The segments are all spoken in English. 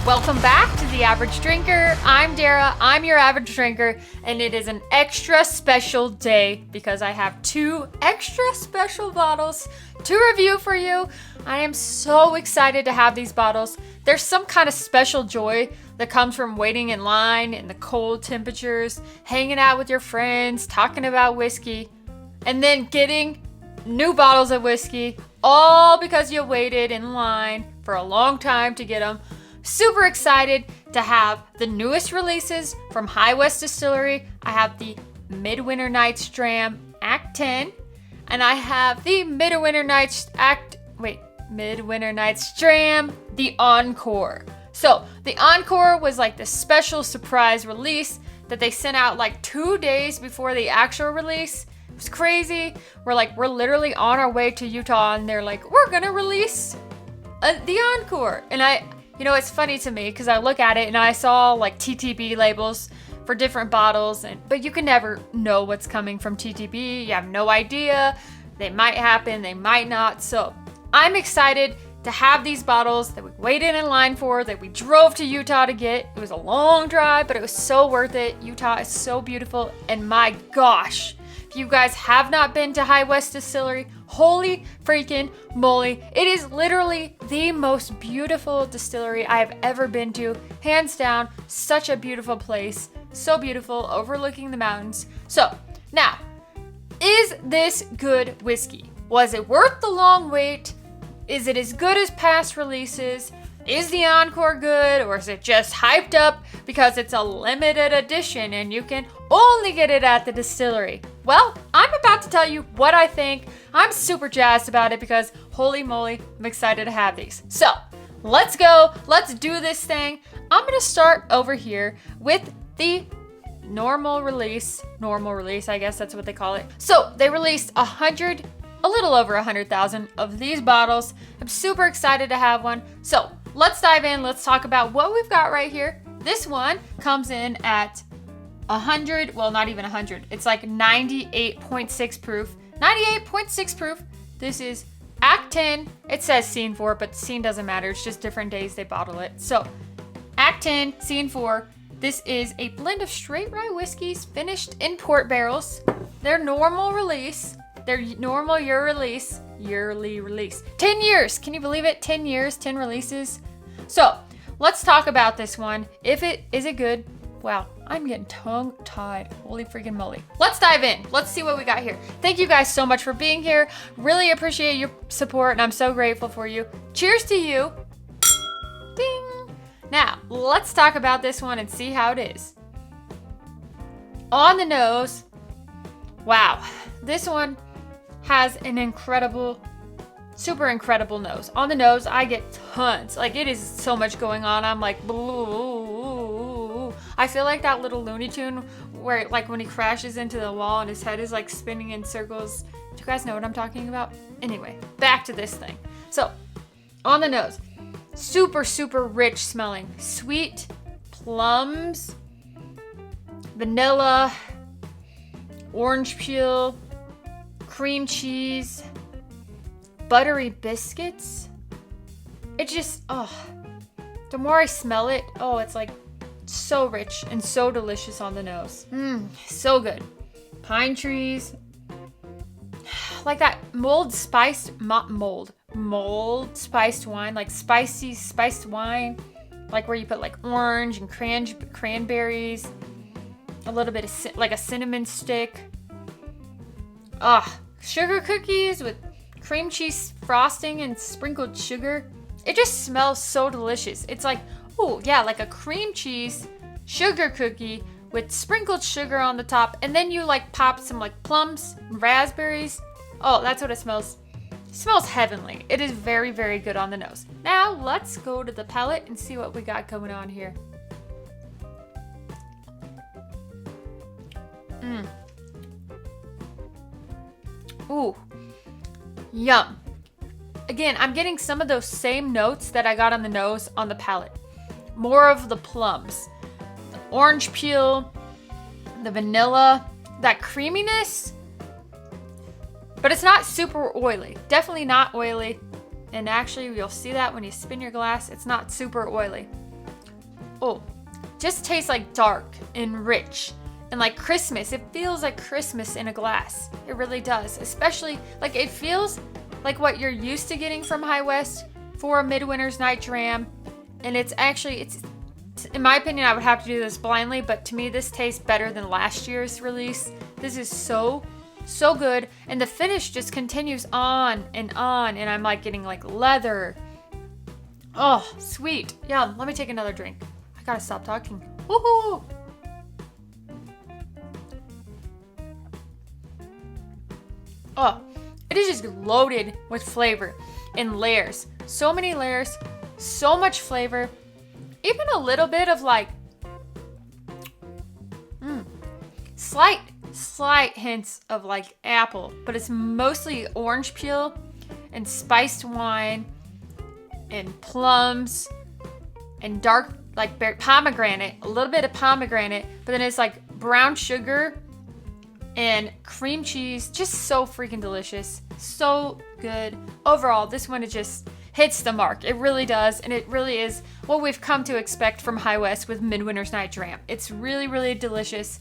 Welcome back to The Average Drinker. I'm Dara, I'm your average drinker, and it is an extra special day because I have 2 extra special bottles to review for you. I am so excited to have these bottles. There's some kind of special joy that comes from waiting in line in the cold temperatures, hanging out with your friends, talking about whiskey, and then getting new bottles of whiskey, all because you waited in line for a long time to get them. Super excited to have the newest releases from High West Distillery. I have the Midwinter Nights Dram Act 10, and I have the Midwinter Nights Dram, the Encore. So the Encore was like the special surprise release that they sent out like 2 days before the actual release. It was crazy. We're literally on our way to Utah, and they're like, we're gonna release the Encore. And it's funny to me because I look at it and I saw like TTB labels for different bottles, but you can never know what's coming from TTB. You have no idea. They might happen, they might not. So I'm excited to have these bottles that we waited in line for, that we drove to Utah to get. It was a long drive, but it was so worth it. Utah is so beautiful, and my gosh, if you guys have not been to High West Distillery, holy freaking moly. It is literally the most beautiful distillery I have ever been to. Hands down, such a beautiful place. So beautiful, overlooking the mountains. So, now, is this good whiskey? Was it worth the long wait? Is it as good as past releases? Is the Encore good, or is it just hyped up because it's a limited edition and you can only get it at the distillery? Well, I'm about to tell you what I think. I'm super jazzed about it because holy moly, I'm excited to have these. So, let's go. Let's do this thing. I'm going to start over here with the normal release, I guess that's what they call it. So, they released a little over 100,000 of these bottles. I'm super excited to have one. So, let's dive in. Let's talk about what we've got right here. This one comes in at 100, well, not even 100. It's like 98.6 proof. 98.6 proof. This is Act 10. It says Scene 4, but Scene doesn't matter. It's just different days they bottle it. So, Act 10, Scene 4. This is a blend of straight rye whiskeys finished in port barrels. Their normal release. Their normal yearly release. 10 years. Can you believe it? 10 years, 10 releases. So, let's talk about this one. Is it good? Wow, I'm getting tongue-tied. Holy freaking moly. Let's dive in. Let's see what we got here. Thank you guys so much for being here. Really appreciate your support, and I'm so grateful for you. Cheers to you. Ding. Now, let's talk about this one and see how it is. On the nose, wow, this one has an incredible, super incredible nose. On the nose, I get tons. Like, it is so much going on. I'm like, boo. I feel like that little Looney Tune where, like, when he crashes into the wall and his head is, like, spinning in circles. Do you guys know what I'm talking about? Anyway, back to this thing. So, on the nose, super, super rich smelling. Sweet plums, vanilla, orange peel, cream cheese, buttery biscuits. It just, the more I smell it, it's like so rich and so delicious on the nose. So good. Pine trees, like that mold spiced wine, like spicy spiced wine, like where you put like orange and cranberries, a little bit of like a cinnamon stick. Sugar cookies with cream cheese frosting and sprinkled sugar. It just smells so delicious. It's like, like a cream cheese sugar cookie with sprinkled sugar on the top, and then you like pop some like plums, raspberries. Oh, that's what it smells. It smells heavenly. It is very, very good on the nose. Now let's go to the palate and see what we got going on here. Ooh, yum. Again, I'm getting some of those same notes that I got on the nose on the palate. More of the plums, the orange peel, the vanilla, that creaminess, but it's not super oily. Definitely not oily. And actually, you'll see that when you spin your glass, it's not super oily. Oh, just tastes like dark and rich and like Christmas. It feels like Christmas in a glass. It really does. Especially like it feels like what you're used to getting from High West for a Midwinter's Night Dram. And it's in my opinion, I would have to do this blindly, but to me this tastes better than last year's release. This is so good, and the finish just continues on, and I'm like getting like leather. Oh, sweet. Yum. Let me take another drink. I gotta stop talking. Woohoo! Oh, it is just loaded with flavor in layers. So many layers, so much flavor. Even a little bit of like slight hints of like apple, but it's mostly orange peel and spiced wine and plums and dark like pomegranate, a little bit of pomegranate, but then it's like brown sugar and cream cheese. Just so freaking delicious. So good. Overall, this one, it just hits the mark. It really does, and it really is what we've come to expect from High West with Midwinter's Night Dram. It's really delicious.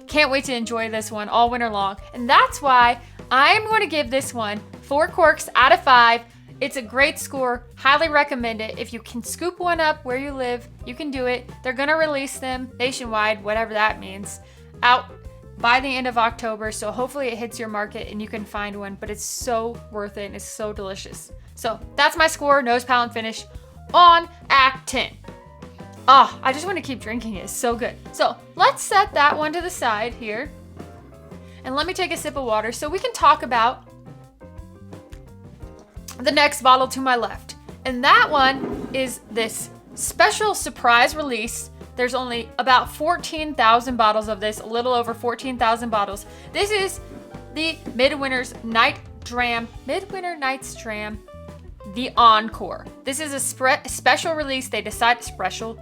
Can't wait to enjoy this one all winter long, and that's why I'm going to give this one 4 corks out of 5. It's a great score. Highly recommend it. If you can scoop one up where you live, you can do it. They're going to release them nationwide, whatever that means, out by the end of October, so hopefully it hits your market and you can find one, but it's so worth it and it's so delicious. So that's my score, nose, palate, and finish on Act 10. Oh, I just want to keep drinking it. It's so good. So let's set that one to the side here. And let me take a sip of water so we can talk about the next bottle to my left. And that one is this special surprise release. There's only about 14,000 bottles of this, a little over 14,000 bottles. This is the Midwinter's Night Dram, Midwinter Night's Dram, the Encore. This is a special release. They decided special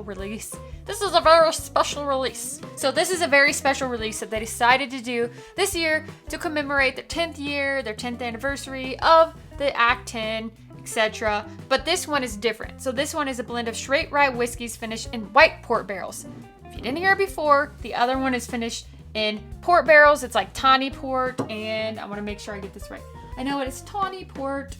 release. This is a very special release. So this is a very special release that they decided to do this year to commemorate their 10th year, their 10th anniversary of the Act 10, etc. But this one is different. So this one is a blend of straight rye whiskeys finished in white port barrels. If you didn't hear it before, the other one is finished in port barrels. It's like tawny port, and I want to make sure I get this right. I know it is tawny port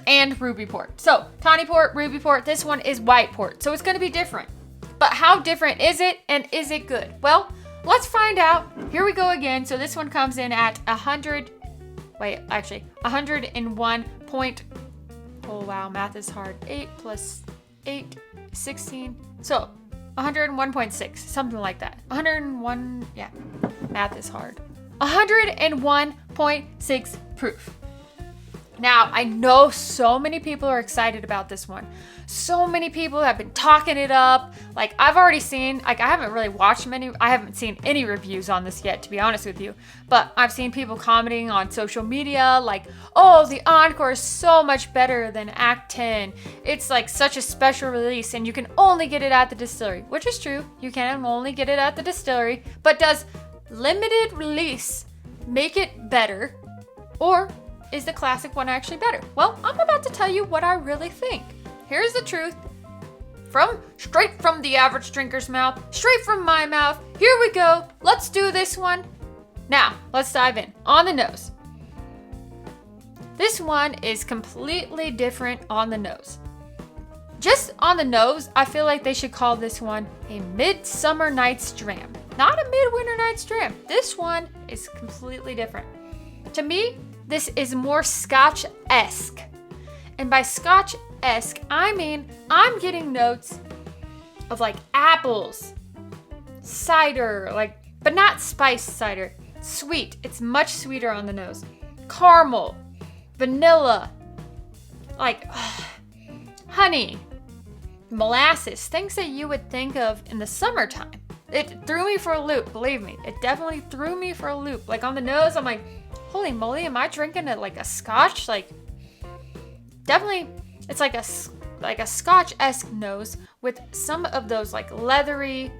and ruby port. So tawny port, ruby port, this one is white port. So it's going to be different. But how different is it, and is it good? Well, let's find out. Here we go again. So this one comes in at 101 point, oh wow, math is hard. 8 plus 8, 16. So 101.6, something like that. 101, yeah, math is hard. 101.6 proof. Now, I know so many people are excited about this one. So many people have been talking it up. Like, I've already seen, like, I haven't really watched I haven't seen any reviews on this yet, to be honest with you. But I've seen people commenting on social media, like, oh, the Encore is so much better than Act 10. It's like such a special release, and you can only get it at the distillery. Which is true, you can only get it at the distillery. But does limited release make it better? Or is the classic one actually better? Well, I'm about to tell you what I really think. Here's the truth. Straight from the average drinker's mouth, straight from my mouth. Here we go. Let's do this one. Now, let's dive in. On the nose. This one is completely different on the nose. Just on the nose, I feel like they should call this one a Midsummer Night's Dram. Not a Midwinter Night's Dram. This one is completely different. To me, this is more Scotch-esque. And by Scotch-esque, I mean I'm getting notes of like apples, cider, like, but not spiced cider. Sweet. It's much sweeter on the nose. Caramel, vanilla, like honey, molasses, things that you would think of in the summertime. It threw me for a loop, believe me. It definitely threw me for a loop. Like on the nose, I'm like, holy moly, am I drinking it like a scotch? Like, definitely, it's like a scotch-esque nose with some of those like leathery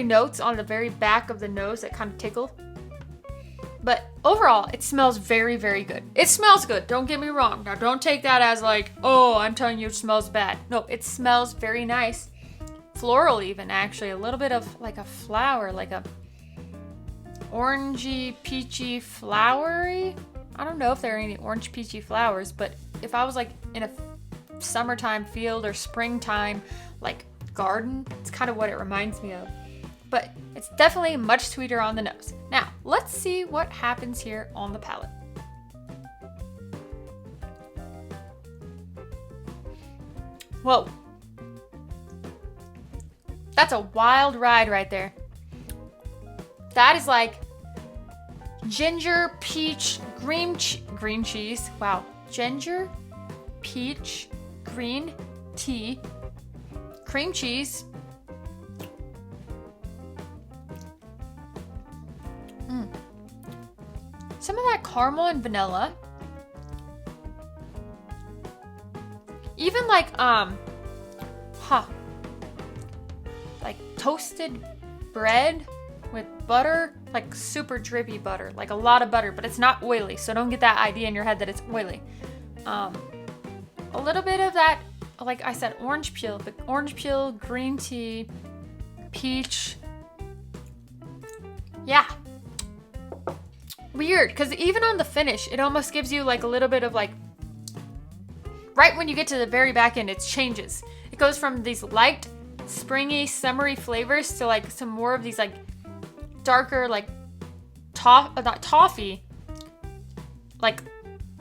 notes on the very back of the nose that kind of tickle. But overall, it smells very, very good. It smells good, don't get me wrong. Now, don't take that as like, oh, I'm telling you it smells bad. No, it smells very nice. Floral even, actually. A little bit of like a flower, like a orangey, peachy, flowery. I don't know if there are any orange, peachy flowers, but if I was like in a summertime field or springtime, like garden, it's kind of what it reminds me of. But it's definitely much sweeter on the nose. Now, let's see what happens here on the palate. Whoa. That's a wild ride right there. That is like ginger, peach, green cheese. Wow. Ginger, peach, green tea, cream cheese. Some of that caramel and vanilla. Even like, like toasted bread with butter, like super drippy butter, like a lot of butter, but it's not oily, so don't get that idea in your head that it's oily. A little bit of that, like I said, orange peel, but orange peel, green tea, peach. Yeah. Weird, because even on the finish, it almost gives you like a little bit of like, right when you get to the very back end, it changes. It goes from these light, springy, summery flavors to like some more of these like darker, like not toffee, like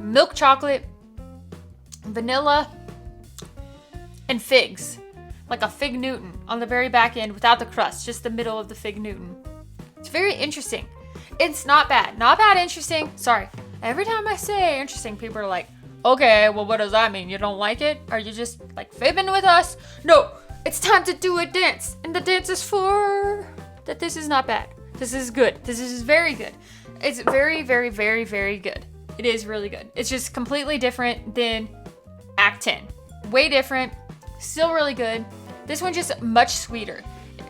milk chocolate, vanilla, and figs. Like a fig Newton on the very back end without the crust, just the middle of the fig Newton. It's very interesting. It's not bad. Not bad interesting. Sorry. Every time I say interesting, people are like, okay, well, what does that mean? You don't like it? Are you just like fibbing with us? No, it's time to do a dance. And the dance is for that this is not bad. This is good. This is very good. It's very, very, very, very good. It is really good. It's just completely different than Act 10. Way different. Still really good. This one just much sweeter.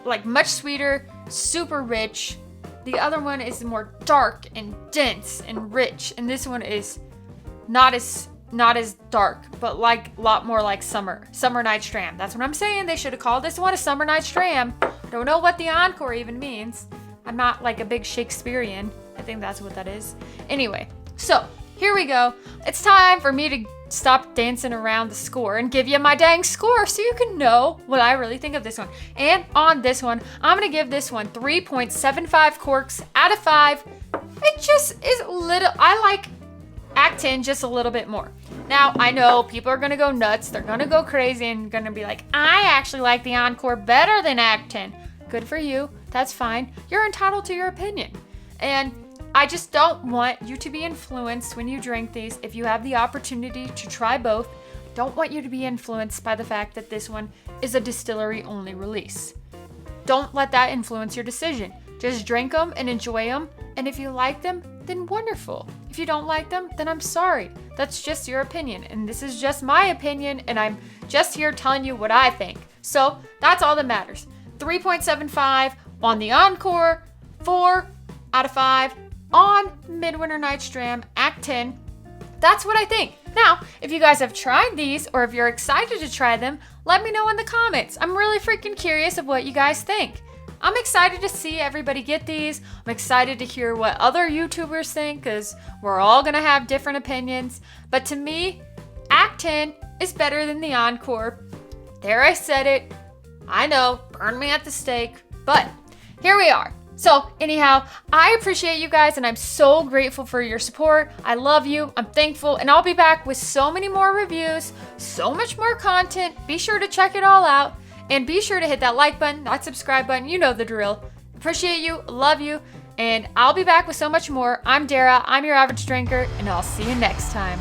Like much sweeter, super rich. The other one is more dark and dense and rich, and this one is not as dark, but like a lot more like Summer Night's Dram. That's what I'm saying. They should have called this one a Summer Night's Dram. Don't know what the Encore even means. I'm not like a big Shakespearean. I think that's what that is. Anyway, so here we go. It's time for me to stop dancing around the score and give you my dang score so you can know what I really think of this one. And on this one, I'm going to give this one 3.75 corks out of 5. It just is a little, I like Act 10 just a little bit more. Now, I know people are going to go nuts. They're going to go crazy and going to be like, I actually like the Encore better than Act 10. Good for you. That's fine. You're entitled to your opinion. And I just don't want you to be influenced when you drink these. If you have the opportunity to try both, don't want you to be influenced by the fact that this one is a distillery only release. Don't let that influence your decision. Just drink them and enjoy them. And if you like them, then wonderful. If you don't like them, then I'm sorry. That's just your opinion. And this is just my opinion. And I'm just here telling you what I think. So that's all that matters. 3.75 on the Encore, 4 out of 5 on Midwinter Night's Dram Act 10. That's what I think. Now, if you guys have tried these or if you're excited to try them, let me know in the comments. I'm really freaking curious of what you guys think. I'm excited to see everybody get these. I'm excited to hear what other YouTubers think because we're all going to have different opinions. But to me, Act 10 is better than the Encore. There, I said it. I know, burn me at the stake, but here we are. So anyhow, I appreciate you guys and I'm so grateful for your support. I love you. I'm thankful. And I'll be back with so many more reviews, so much more content. Be sure to check it all out and be sure to hit that like button, that subscribe button. You know the drill. Appreciate you. Love you. And I'll be back with so much more. I'm Dara. I'm your average drinker and I'll see you next time.